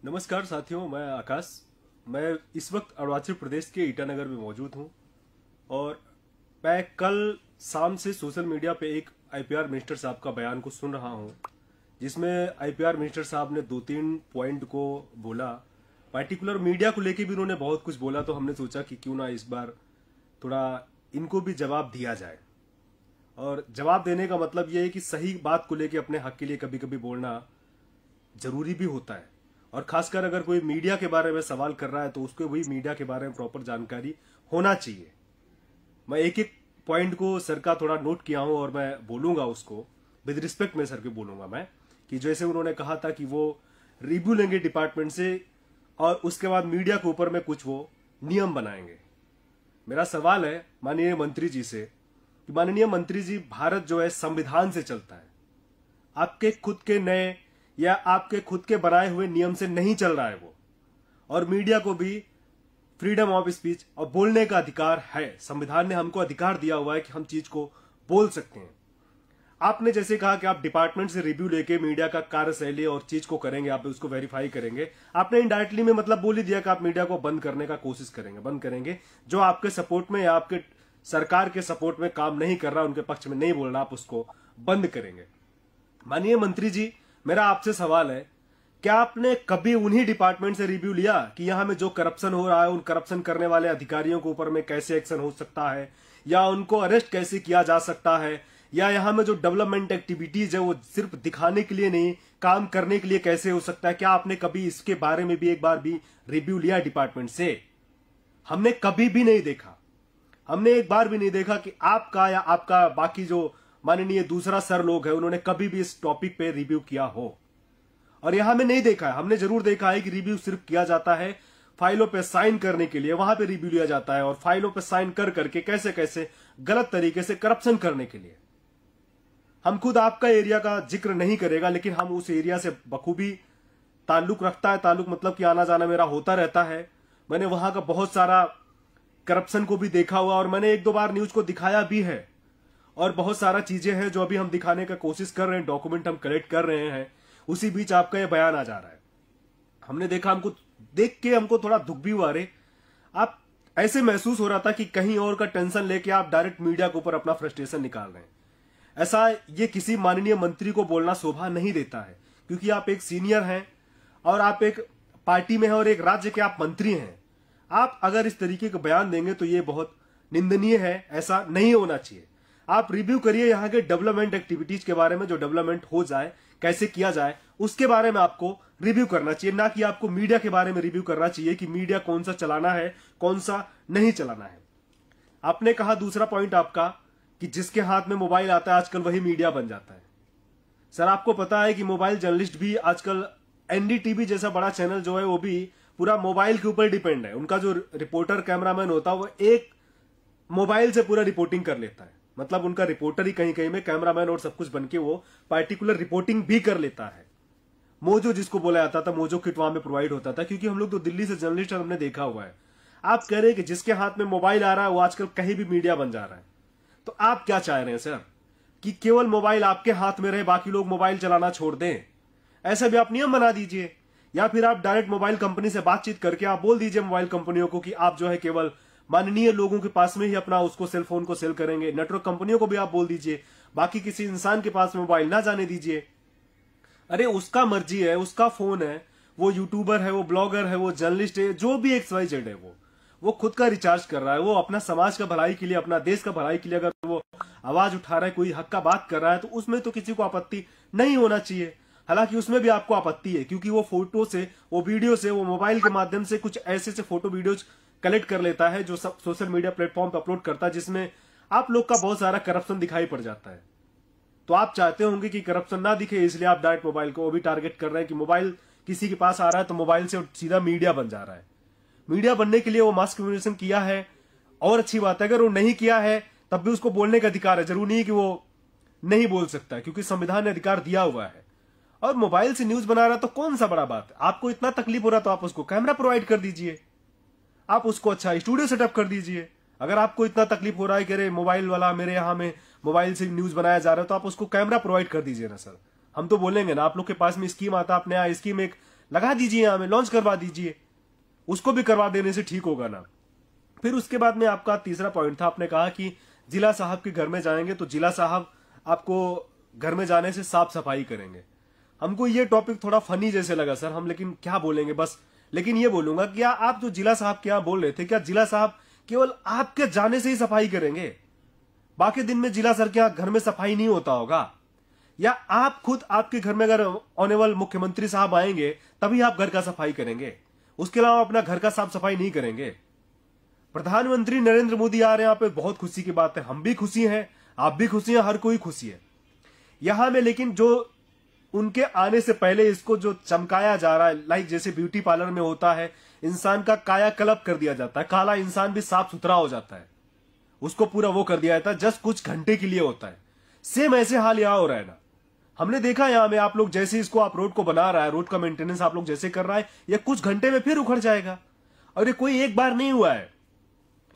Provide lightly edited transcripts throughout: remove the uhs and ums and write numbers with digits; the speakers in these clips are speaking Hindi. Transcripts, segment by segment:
नमस्कार साथियों, मैं आकाश। मैं इस वक्त अरुणाचल प्रदेश के ईटानगर में मौजूद हूं और मैं कल शाम से सोशल मीडिया पे एक आईपीआर मिनिस्टर साहब का बयान को सुन रहा हूं, जिसमें आईपीआर मिनिस्टर साहब ने 2-3 पॉइंट को बोला। पार्टिकुलर मीडिया को लेके भी उन्होंने बहुत कुछ बोला, तो हमने सोचा कि क्यों ना इस बार थोड़ा इनको भी जवाब दिया जाए। और जवाब देने का मतलब ये है कि सही बात को लेके अपने हक के लिए कभी कभी बोलना जरूरी भी होता है। और खासकर अगर कोई मीडिया के बारे में सवाल कर रहा है तो उसको वही मीडिया के बारे में प्रॉपर जानकारी होना चाहिए। मैं एक एक पॉइंट को सर का थोड़ा नोट किया हूं और मैं बोलूंगा उसको विद रिस्पेक्ट में सर के बोलूंगा मैं, कि जैसे उन्होंने कहा था कि वो रिव्यू लेंगे डिपार्टमेंट से और उसके बाद मीडिया के ऊपर में कुछ वो नियम बनाएंगे। मेरा सवाल है माननीय मंत्री जी से कि माननीय मंत्री जी, भारत जो है संविधान से चलता है, आपके खुद के नए या आपके खुद के बनाए हुए नियम से नहीं चल रहा है वो। और मीडिया को भी फ्रीडम ऑफ स्पीच और बोलने का अधिकार है। संविधान ने हमको अधिकार दिया हुआ है कि हम चीज को बोल सकते हैं। आपने जैसे कहा कि आप डिपार्टमेंट से रिव्यू लेके मीडिया का कार्यशैली और चीज को करेंगे, आप उसको वेरीफाई करेंगे। आपने इनडायरेक्टली में मतलब बोल ही दिया कि आप मीडिया को बंद करने का कोशिश करेंगे, बंद करेंगे। जो आपके सपोर्ट में या आपके सरकार के सपोर्ट में काम नहीं कर रहा, उनके पक्ष में नहीं बोल रहा, आप उसको बंद करेंगे। माननीय मंत्री जी, मेरा आपसे सवाल है, क्या आपने कभी उन्हीं डिपार्टमेंट से रिव्यू लिया कि यहां में जो करप्शन हो रहा है, उन करप्शन करने वाले अधिकारियों के ऊपर में कैसे एक्शन हो सकता है, या उनको अरेस्ट कैसे किया जा सकता है, या यहां में जो डेवलपमेंट एक्टिविटीज है वो सिर्फ दिखाने के लिए नहीं, काम करने के लिए कैसे हो सकता है? क्या आपने कभी इसके बारे में भी एक बार भी रिव्यू लिया डिपार्टमेंट से? हमने कभी भी नहीं देखा। हमने एक बार भी नहीं देखा कि आपका या आपका बाकी जो माननीय दूसरा सर लोग है उन्होंने कभी भी इस टॉपिक पे रिव्यू किया हो। और यहां में नहीं देखा है। हमने जरूर देखा है कि रिव्यू सिर्फ किया जाता है फाइलों पे साइन करने के लिए, वहां पे रिव्यू लिया जाता है और फाइलों पे साइन कर करके कैसे कैसे गलत तरीके से करप्शन करने के लिए। हम खुद आपका एरिया का जिक्र नहीं करेगा, लेकिन हम उस एरिया से बखूबी ताल्लुक रखता है। ताल्लुक मतलब कि आना जाना मेरा होता रहता है। मैंने वहां का बहुत सारा करप्शन को भी देखा हुआ और मैंने 1-2 बार न्यूज को दिखाया भी है। और बहुत सारा चीजें हैं जो अभी हम दिखाने का कोशिश कर रहे हैं, डॉक्यूमेंट हम कलेक्ट कर रहे हैं। उसी बीच आपका यह बयान आ जा रहा है। हमने देखा, हमको देख के हमको थोड़ा दुख भी हुआ। रे आप ऐसे महसूस हो रहा था कि कहीं और का टेंशन लेके आप डायरेक्ट मीडिया के ऊपर अपना फ्रस्ट्रेशन निकाल रहे हैं। ऐसा ये किसी माननीय मंत्री को बोलना शोभा नहीं देता है, क्योंकि आप एक सीनियर हैं और आप एक पार्टी में हैं और एक राज्य के आप मंत्री हैं। आप अगर इस तरीके का बयान देंगे तो ये बहुत निंदनीय है, ऐसा नहीं होना चाहिए। आप रिव्यू करिए यहाँ के डेवलपमेंट एक्टिविटीज के बारे में, जो डेवलपमेंट हो जाए, कैसे किया जाए, उसके बारे में आपको रिव्यू करना चाहिए, ना कि आपको मीडिया के बारे में रिव्यू करना चाहिए कि मीडिया कौन सा चलाना है, कौन सा नहीं चलाना है। आपने कहा दूसरा पॉइंट आपका कि जिसके हाथ में मोबाइल आता है आजकल वही मीडिया बन जाता है। सर, आपको पता है कि मोबाइल जर्नलिस्ट भी आजकल एनडीटीवी जैसा बड़ा चैनल जो है वो भी पूरा मोबाइल के ऊपर डिपेंड है। उनका जो रिपोर्टर कैमरामैन होता है वो एक मोबाइल से पूरा रिपोर्टिंग कर लेता है। मतलब उनका रिपोर्टर ही कहीं कहीं में कैमरामैन और सब कुछ बनके वो पार्टिकुलर रिपोर्टिंग भी कर लेता है। मोजो जिसको बोला जाता था, मोजो किट वहां में प्रोवाइड होता था, क्योंकि हम लोग तो दिल्ली से जर्नलिस्ट हमने देखा हुआ है। आप कह रहे हैं कि जिसके हाथ में मोबाइल आ रहा है वो आजकल कहीं भी मीडिया बन जा रहा है। तो आप क्या चाह रहे हैं सर, कि केवल मोबाइल आपके हाथ में रहे, बाकी लोग मोबाइल चलाना छोड़ दें? ऐसा भी आप नियम बना दीजिए, या फिर आप डायरेक्ट मोबाइल कंपनी से बातचीत करके आप बोल दीजिए मोबाइल कंपनियों को कि आप जो है केवल माननीय लोगों के पास में ही अपना उसको सेल फोन को सेल करेंगे। नेटवर्क कंपनियों को भी आप बोल दीजिए बाकी किसी इंसान के पास में मोबाइल ना जाने दीजिए। अरे उसका मर्जी है, उसका फोन है, वो यूट्यूबर है, वो ब्लॉगर है, वो जर्नलिस्ट है, जो भी XYZ है, वो खुद का रिचार्ज कर रहा है। वो अपना समाज का भलाई के लिए, अपना देश का भलाई के लिए अगर वो आवाज उठा रहा है, कोई हक का बात कर रहा है, तो उसमें तो किसी को आपत्ति नहीं होना चाहिए। हालांकि उसमें भी आपको आपत्ति है, क्योंकि वो फोटो से, वो वीडियो से, वो मोबाइल के माध्यम से कुछ ऐसे से फोटो वीडियोज कलेक्ट कर लेता है जो सब सोशल मीडिया प्लेटफॉर्म पर अपलोड करता है, जिसमें आप लोग का बहुत सारा करप्शन दिखाई पड़ जाता है। तो आप चाहते होंगे कि करप्शन ना दिखे, इसलिए आप डायरेक्ट मोबाइल को भी टारगेट कर रहे हैं कि मोबाइल किसी के पास आ रहा है तो मोबाइल से सीधा मीडिया बन जा रहा है। मीडिया बनने के लिए वो मास कम्युनिकेशन किया है और अच्छी बात है। अगर वो नहीं किया है तब भी उसको बोलने का अधिकार है। जरूरी नहीं कि वो नहीं बोल सकता है, क्योंकि संविधान ने अधिकार दिया हुआ है। और मोबाइल से न्यूज बना रहा तो कौन सा बड़ा बात है? आपको इतना तकलीफ हो रहा तो आप उसको कैमरा प्रोवाइड कर दीजिए, आप उसको अच्छा स्टूडियो सेटअप कर दीजिए। अगर आपको इतना तकलीफ हो रहा है कि अरे मोबाइल वाला मेरे यहाँ में मोबाइल से न्यूज बनाया जा रहा है, तो आप उसको कैमरा प्रोवाइड कर दीजिए ना सर। हम तो बोलेंगे ना, आप लोग के पास में स्कीम आता है, अपने यहाँ स्कीम एक लगा दीजिए, यहां में लॉन्च करवा दीजिए, उसको भी करवा देने से ठीक होगा ना। फिर उसके बाद में आपका तीसरा पॉइंट था, आपने कहा कि जिला साहब के घर में जाएंगे तो जिला साहब आपको घर में जाने से साफ सफाई करेंगे। हमको ये टॉपिक थोड़ा फनी जैसे लगा सर, हम लेकिन क्या बोलेंगे बस, लेकिन ये बोलूंगा क्या आप जो जिला साहब के यहां बोल रहे थे, क्या जिला साहब केवल आपके जाने से ही सफाई करेंगे? बाकी दिन में जिला सर के यहां घर में सफाई नहीं होता होगा? या आप खुद आपके घर में अगर ऑनेबल मुख्यमंत्री साहब आएंगे तभी आप घर का सफाई करेंगे, उसके अलावा अपना घर का साफ सफाई नहीं करेंगे? प्रधानमंत्री नरेंद्र मोदी आ रहे हैं यहाँ पे, बहुत खुशी की बात है, हम भी खुशी हैं, आप भी खुशी हैं, हर कोई खुशी है यहां में। लेकिन जो उनके आने से पहले इसको जो चमकाया जा रहा है, लाइक जैसे ब्यूटी पार्लर में होता है, इंसान का कायाकल्प कर दिया जाता है, काला इंसान भी साफ सुथरा हो जाता है, उसको पूरा वो कर दिया जाता है, जस्ट कुछ घंटे के लिए होता है। सेम ऐसे हाल यहां हो रहा है ना। हमने देखा यहां में आप लोग जैसे इसको आप रोड को बना रहा है, रोड का मेंटेनेंस आप लोग जैसे कर रहा है, ये कुछ घंटे में फिर उखड़ जाएगा। और ये कोई एक बार नहीं हुआ है,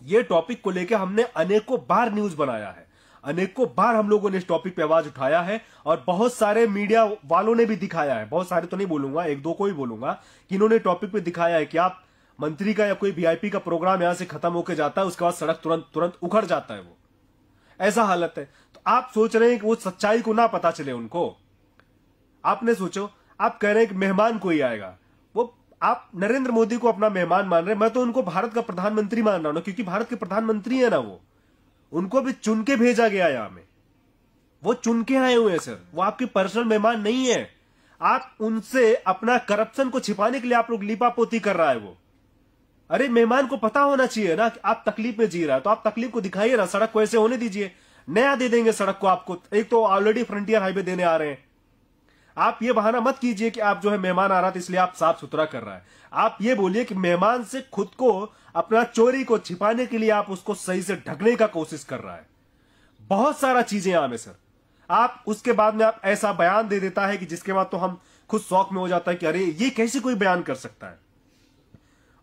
ये टॉपिक को लेकर हमने अनेकों बार न्यूज बनाया है, अनेकों बार हम लोगों ने इस टॉपिक पे आवाज उठाया है, और बहुत सारे मीडिया वालों ने भी दिखाया है, बहुत सारे तो नहीं बोलूंगा, एक दो को ही बोलूंगा, कि इन्होंने टॉपिक पे दिखाया है कि आप मंत्री का या कोई वीआईपी का प्रोग्राम यहां से खत्म होकर जाता है, उसके बाद सड़क तुरंत तुरंत उखड़ जाता है, वो ऐसा हालत है। तो आप सोच रहे हैं कि वो सच्चाई को ना पता चले उनको। आपने सोचो, आप कह रहे हैं कि मेहमान कोई आएगा, वो आप नरेंद्र मोदी को अपना मेहमान मान रहे हैं, मैं तो उनको भारत का प्रधानमंत्री मान रहा हूं, क्योंकि भारत के प्रधानमंत्री है ना, वो उनको भी चुन के भेजा गया यहां में, वो चुन के आए हुए हैं सर, वो आपके पर्सनल मेहमान नहीं है। आप उनसे अपना करप्शन को छिपाने के लिए आप लोग लीपापोती कर रहा है वो। अरे मेहमान को पता होना चाहिए ना कि आप तकलीफ में जी रहा है, तो आप तकलीफ को दिखाइए ना, सड़क को ऐसे होने दीजिए, नया दे देंगे सड़क को आपको। एक तो ऑलरेडी फ्रंटियर हाईवे देने आ रहे हैं, आप ये बहाना मत कीजिए कि आप जो है मेहमान आ रहा था इसलिए आप साफ सुथरा कर रहा है। आप ये बोलिए कि मेहमान से खुद को अपना चोरी को छिपाने के लिए आप उसको सही से ढकने का कोशिश कर रहा है। बहुत सारा चीजें यहां में सर, आप उसके बाद में आप ऐसा बयान दे देता है कि जिसके बाद तो हम खुद शौक में हो जाता है कि अरे ये कैसे कोई बयान कर सकता है।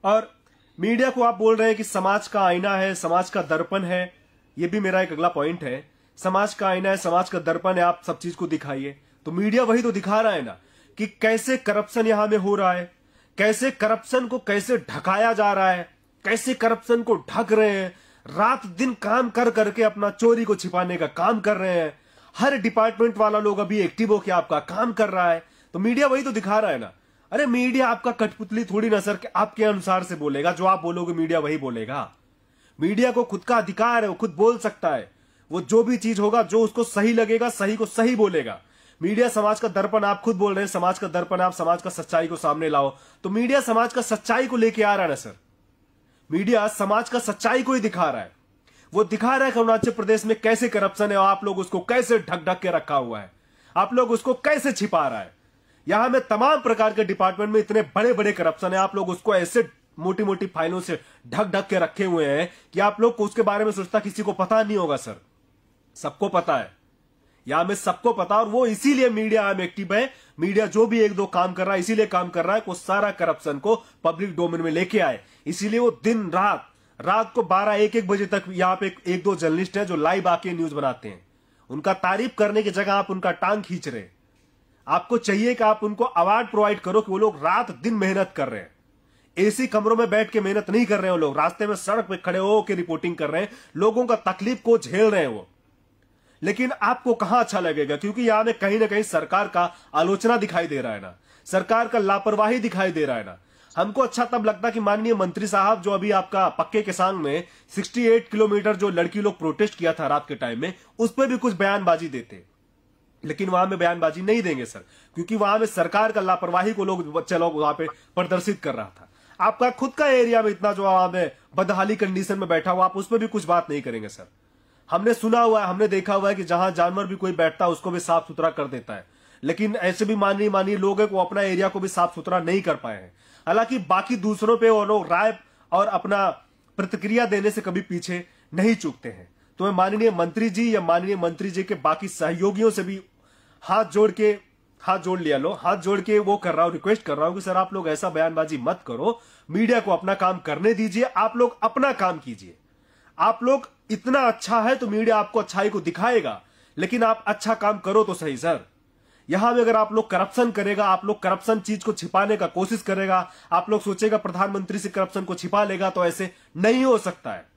और मीडिया को आप बोल रहे हैं कि समाज का आईना है, समाज का दर्पण है, ये भी मेरा एक अगला पॉइंट है। समाज का आईना है, समाज का दर्पण है, आप सब चीज को दिखाइए। तो मीडिया वही तो दिखा रहा है ना कि कैसे करप्शन यहां में हो रहा है, कैसे करप्शन को कैसे ढकाया जा रहा है, कैसे करप्शन को ढक रहे हैं, रात दिन काम कर करके अपना चोरी को छिपाने का काम कर रहे हैं। हर डिपार्टमेंट वाला लोग अभी एक्टिव होकर आपका काम कर रहा है, तो मीडिया वही तो दिखा रहा है ना। अरे मीडिया आपका कठपुतली थोड़ी ना सर, आपके अनुसार से बोलेगा, जो आप बोलोगे मीडिया वही बोलेगा। मीडिया को खुद का अधिकार है, वो खुद बोल सकता है, वो जो भी चीज होगा जो उसको सही लगेगा सही को सही बोलेगा। मीडिया समाज का दर्पण, आप खुद बोल रहे हैं समाज का दर्पण, आप समाज का सच्चाई को सामने लाओ, तो मीडिया समाज का सच्चाई को लेके आ रहा है ना सर। मीडिया समाज का सच्चाई को ही दिखा रहा है, वो दिखा रहा है कि अरुणाचल प्रदेश में कैसे करप्शन है और आप लोग उसको कैसे ढक ढक के रखा हुआ है, आप लोग उसको कैसे छिपा रहा है। यहां में तमाम प्रकार के डिपार्टमेंट में इतने बड़े बड़े करप्शन है, आप लोग उसको ऐसे मोटी मोटी फाइलों से ढक ढक के रखे हुए हैं कि आप लोग को उसके बारे में सोचता किसी को पता नहीं होगा सर। सबको पता है, यहां में सबको पता, और वो इसीलिए मीडिया में एक्टिव है। मीडिया जो भी एक दो काम कर रहा है इसीलिए काम कर रहा है वो सारा करप्शन को पब्लिक डोमेन में लेके आए। इसीलिए वो दिन रात को 12-1 बजे तक यहाँ पे एक दो जर्नलिस्ट हैं जो लाइव आके न्यूज बनाते हैं। उनका तारीफ करने की जगह आप उनका टांग खींच रहे हैं। आपको चाहिए कि आप उनको अवार्ड प्रोवाइड करो कि वो लोग रात दिन मेहनत कर रहे हैं, एसी कमरों में बैठ के मेहनत नहीं कर रहे हैं, वो लोग रास्ते में सड़क पे खड़े होकर रिपोर्टिंग कर रहे हैं, लोगों का तकलीफ को झेल रहे हैं वो। लेकिन आपको कहां अच्छा लगेगा, क्योंकि यहां में कहीं ना कहीं सरकार का आलोचना दिखाई दे रहा है ना, सरकार का लापरवाही दिखाई दे रहा है ना। हमको अच्छा तब लगता कि माननीय मंत्री साहब जो अभी आपका पक्के केसांग में 68 किलोमीटर जो लड़की लोग प्रोटेस्ट किया था रात के टाइम में, उस पर भी कुछ बयानबाजी देते, लेकिन वहां में बयानबाजी नहीं देंगे सर, क्योंकि वहां में सरकार का लापरवाही को लोग बच्चे लोग वहां पे प्रदर्शित कर रहा था। आपका खुद का एरिया में इतना जो वहां में बदहाली कंडीशन में बैठा हुआ, आप उस पर भी कुछ बात नहीं करेंगे सर। हमने सुना हुआ है, हमने देखा हुआ है कि जहां जानवर भी कोई बैठता है उसको भी साफ सुथरा कर देता है, लेकिन ऐसे भी माननीय लोग हैं वो अपना एरिया को भी साफ सुथरा नहीं कर पाए हैं। हालांकि बाकी दूसरों पे वो लोग राय और अपना प्रतिक्रिया देने से कभी पीछे नहीं चूकते हैं। तो मैं माननीय मंत्री जी या माननीय मंत्री जी के बाकी सहयोगियों से भी हाथ जोड़ के वो कर रहा हूं, रिक्वेस्ट कर रहा हूं कि सर आप लोग ऐसा बयानबाजी मत करो, मीडिया को अपना काम करने दीजिए, आप लोग अपना काम कीजिए। आप लोग इतना अच्छा है तो मीडिया आपको अच्छाई को दिखाएगा, लेकिन आप अच्छा काम करो तो सही सर। यहां में अगर आप लोग करप्शन करेगा, आप लोग करप्शन चीज को छिपाने का कोशिश करेगा, आप लोग सोचेगा प्रधानमंत्री से करप्शन को छिपा लेगा, तो ऐसे नहीं हो सकता है।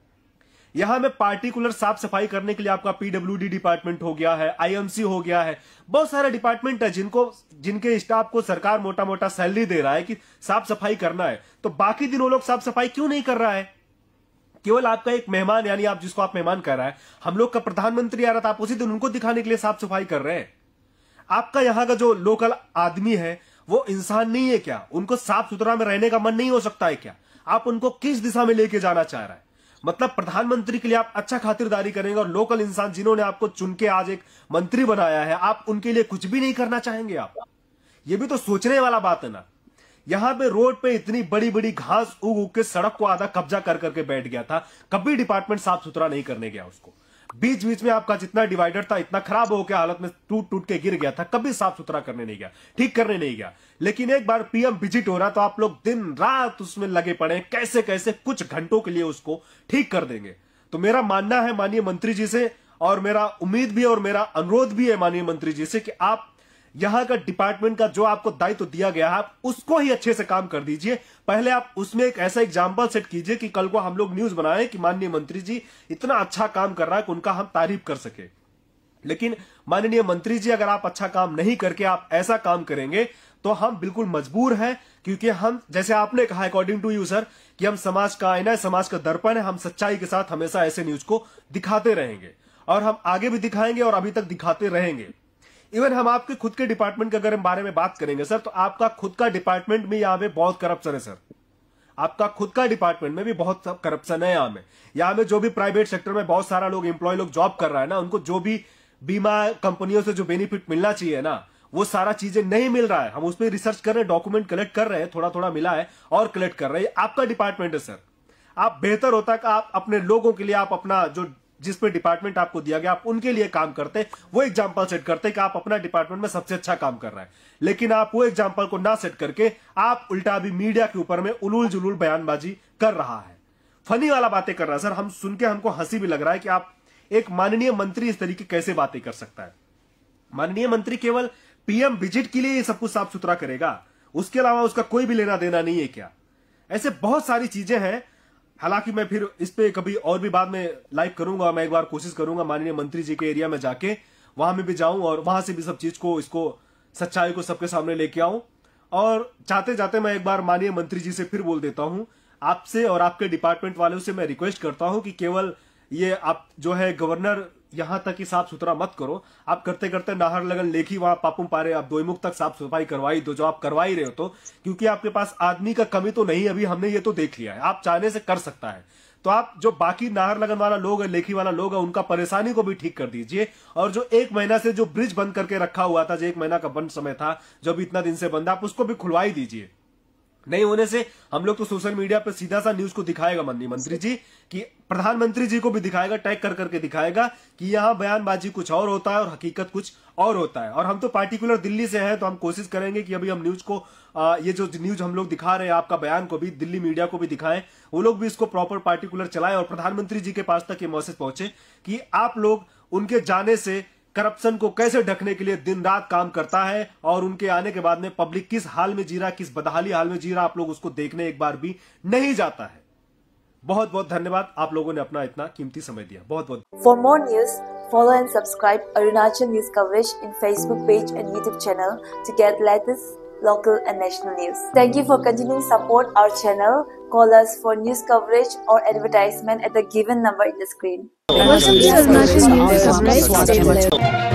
यहां में पार्टिकुलर साफ सफाई करने के लिए आपका पीडब्ल्यूडी डिपार्टमेंट हो गया है, आईएमसी हो गया है, बहुत सारे डिपार्टमेंट है जिनके स्टाफ को सरकार मोटा मोटा सैलरी दे रहा है कि साफ सफाई करना है। तो बाकी दिन वो लोग साफ सफाई क्यों नहीं कर रहा है? केवल आपका एक मेहमान, यानी आप जिसको आप मेहमान कर रहा है, हम लोग का प्रधानमंत्री आ रहा था, आप उसी दिन उनको दिखाने के लिए साफ सफाई कर रहे हैं। आपका यहां का जो लोकल आदमी है वो इंसान नहीं है क्या? उनको साफ सुथरा में रहने का मन नहीं हो सकता है क्या? आप उनको किस दिशा में लेके जाना चाह रहा है? मतलब प्रधानमंत्री के लिए आप अच्छा खातिरदारी करेंगे और लोकल इंसान जिन्होंने आपको चुन के आज एक मंत्री बनाया है, आप उनके लिए कुछ भी नहीं करना चाहेंगे आप? ये भी तो सोचने वाला बात है ना। यहां पे रोड पे इतनी बड़ी बड़ी घास उग उग के सड़क को आधा कब्जा कर करके बैठ गया था, कभी डिपार्टमेंट साफ सुथरा नहीं करने गया उसको। बीच बीच में आपका जितना डिवाइडर था इतना खराब हो गया, हालत में टूट टूट के गिर गया था, कभी साफ सुथरा करने नहीं गया, ठीक करने नहीं गया। लेकिन एक बार पीएम विजिट हो रहा तो आप लोग दिन रात उसमें लगे पड़े, कैसे कैसे कुछ घंटों के लिए उसको ठीक कर देंगे। तो मेरा मानना है माननीय मंत्री जी से, और मेरा उम्मीद भी और मेरा अनुरोध भी है माननीय मंत्री जी से कि आप यहां का डिपार्टमेंट का जो आपको दायित्व दिया गया है, आप उसको ही अच्छे से काम कर दीजिए। पहले आप उसमें एक ऐसा एग्जाम्पल सेट कीजिए कि कल को हम लोग न्यूज बनाएं कि माननीय मंत्री जी इतना अच्छा काम कर रहा है कि उनका हम तारीफ कर सके। लेकिन माननीय मंत्री जी, अगर आप अच्छा काम नहीं करके आप ऐसा काम करेंगे तो हम बिल्कुल मजबूर हैं, क्योंकि हम, जैसे आपने कहा अकॉर्डिंग टू यू सर, कि हम समाज का आईना है, समाज का दर्पण है, हम सच्चाई के साथ हमेशा ऐसे न्यूज को दिखाते रहेंगे और हम आगे भी दिखाएंगे और अभी तक दिखाते रहेंगे। इवन हम आपके खुद के डिपार्टमेंट के अगर बारे में बात करेंगे सर, तो आपका खुद का डिपार्टमेंट में यहाँ पे बहुत करप्शन है सर। आपका खुद का डिपार्टमेंट में भी बहुत करप्शन है। यहाँ में जो भी प्राइवेट सेक्टर में बहुत सारा लोग एम्प्लॉय लोग जॉब कर रहा है ना, उनको जो भी बीमा कंपनियों से जो बेनिफिट मिलना चाहिए ना, वो सारा चीजें नहीं मिल रहा है। हम उस पर रिसर्च कर रहे हैं, डॉक्यूमेंट कलेक्ट कर रहे हैं, थोड़ा थोड़ा मिला है और कलेक्ट कर रहे हैं। आपका डिपार्टमेंट है सर। आप बेहतर होता है कि आप अपने लोगों के लिए, आप अपना जो जिस पे डिपार्टमेंट आपको दिया गया, आप उनके लिए काम करते, वो एग्जांपल सेट करते कि आप अपना डिपार्टमेंट में सबसे अच्छा काम कर रहा है। लेकिन आप वो एग्जांपल को ना सेट करके आप उल्टा अभी मीडिया के ऊपर में उलूल जुलूल बयानबाजी कर रहा है, फनी वाला बातें कर रहा है सर। हम सुन के हमको हंसी भी लग रहा है कि आप एक माननीय मंत्री इस तरीके कैसे बातें कर सकता है। माननीय मंत्री केवल पीएम विजिट के लिए ये सब कुछ साफ सुथरा करेगा, उसके अलावा उसका कोई भी लेना देना नहीं है क्या? ऐसे बहुत सारी चीजें हैं। हालांकि मैं फिर इस पे कभी और भी बाद में लाइव करूंगा। मैं एक बार कोशिश करूंगा माननीय मंत्री जी के एरिया में जाके वहां में भी जाऊं और वहां से भी सब चीज को, इसको सच्चाई को सबके सामने लेके आऊं। और जाते जाते मैं एक बार माननीय मंत्री जी से फिर बोल देता हूं, आपसे और आपके डिपार्टमेंट वालों से मैं रिक्वेस्ट करता हूं कि केवल ये आप जो है गवर्नर यहां तक ही साफ सुथरा मत करो, आप करते करते नाहरलगन, लेखी, वहां पापुम पारे, आप दोईमुख तक साफ सफाई करवाई दो, जो आप करवा ही रहे हो। तो क्योंकि आपके पास आदमी का कमी तो नहीं, अभी हमने ये तो देख लिया है, आप चाहने से कर सकता है। तो आप जो बाकी नाहरलगन वाला लोग है, लेखी वाला लोग है, उनका परेशानी को भी ठीक कर दीजिए। और जो 1 महीना से जो ब्रिज बंद करके रखा हुआ था, जो 1 महीना का बंद समय था, जो भी इतना दिन से बंद, आप उसको भी खुलवाई दीजिए। नहीं होने से हम लोग तो सोशल मीडिया पे सीधा सा न्यूज को दिखाएगा माननीय मंत्री जी, कि प्रधानमंत्री जी को भी दिखाएगा, टैग कर करके दिखाएगा कि यहाँ बयानबाजी कुछ और होता है और हकीकत कुछ और होता है। और हम तो पार्टिकुलर दिल्ली से हैं, तो हम कोशिश करेंगे कि अभी हम न्यूज को, ये जो न्यूज हम लोग दिखा रहे हैं, आपका बयान को भी दिल्ली मीडिया को भी दिखाएं, वो लोग भी इसको प्रॉपर पार्टिकुलर चलाएं और प्रधानमंत्री जी के पास तक ये मैसेज पहुंचे कि आप लोग उनके जाने से करप्शन को कैसे ढकने के लिए दिन रात काम करता है, और उनके आने के बाद में पब्लिक किस हाल में जी रहा, किस बदहाली हाल में जी रहा, आप लोग उसको देखने एक बार भी नहीं जाता है। बहुत बहुत धन्यवाद, आप लोगों ने अपना इतना कीमती समय दिया। बहुत बहुत। For more news, follow and subscribe Arunachal News coverage in Facebook page and YouTube channel to get latest local and national news. Thank you for continuing support our channel. Call us for news coverage or advertisement at the given number in the screen. Welcome to Arunachal News coverage.